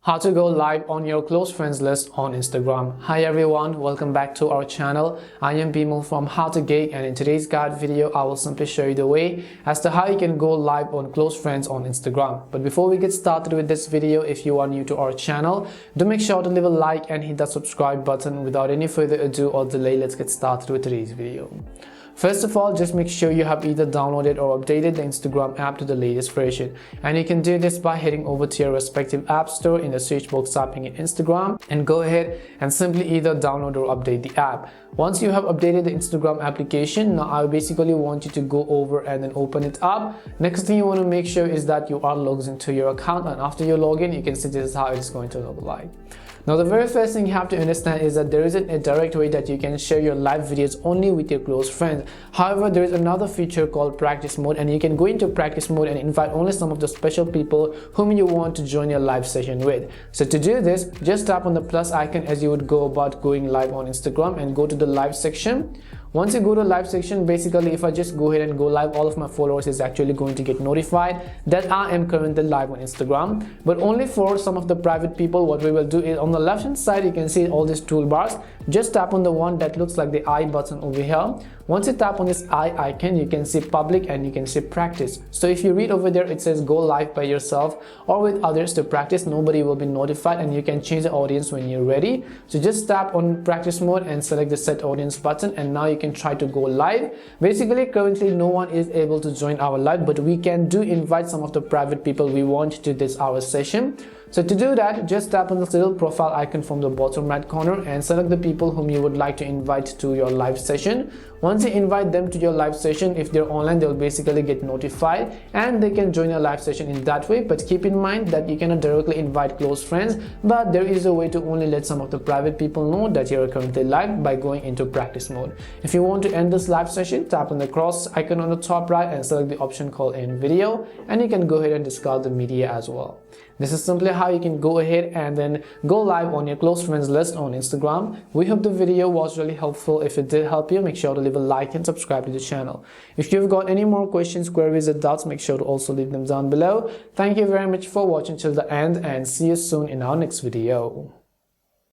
How to go live on your close friends list on Instagram. Hi everyone, welcome back to our channel. I am Bimal from How to Geek, and in today's guide video I will simply show you the way as to how you can go live on close friends on Instagram. But before we get started with this video, if you are new to our channel, do make sure to leave a like and hit that subscribe button. Without any further ado or delay, let's get started with today's video. First of all, just make sure you have either downloaded or updated the Instagram app to the latest version, and you can do this by heading over to your respective app store, in the search box typing in Instagram, and go ahead and simply either download or update the app. Once you have updated the Instagram application, now I basically want you to go over and then open it up. Next thing you want to make sure is that you are logged into your account, and after you log in, you can see this is how it's going to look like. Now the very first thing you have to understand is that there isn't a direct way that you can share your live videos only with your close friends. However, there is another feature called practice mode, and you can go into practice mode and invite only some of the special people whom you want to join your live session with. So to do this, just tap on the plus icon as you would go about going live on Instagram and go to the live section. Once you go to live section, basically if I just go ahead and go live, all of my followers is actually going to get notified that I am currently live on Instagram. But only for some of the private people, what we will do is on the left hand side you can see all these toolbars. Just tap on the one that looks like the I button over here. Once you tap on this I icon, you can see public and you can see practice. So if you read over there, it says go live by yourself or with others to practice. Nobody will be notified, and you can change the audience when you're ready. So just tap on practice mode and select the set audience button, and now you can try to go live. Basically currently no one is able to join our live, but we can invite some of the private people we want to this our session. So to do that, just tap on this little profile icon from the bottom right corner and select the people whom you would like to invite to your live session. Once you invite them to your live session, if they're online, they'll basically get notified and they can join your live session in that way. But keep in mind that you cannot directly invite close friends, but there is a way to only let some of the private people know that you're currently live by going into practice mode. If you want to end this live session, tap on the cross icon on the top right and select the option called end video, and you can go ahead and discard the media as well. This is simply how you can go ahead and then go live on your close friends list on Instagram. We hope the video was really helpful. If it did help you, make sure to leave a like and subscribe to the channel. If you've got any more questions, queries or doubts, make sure to also leave them down below. Thank you very much for watching till the end, and see you soon in our next video.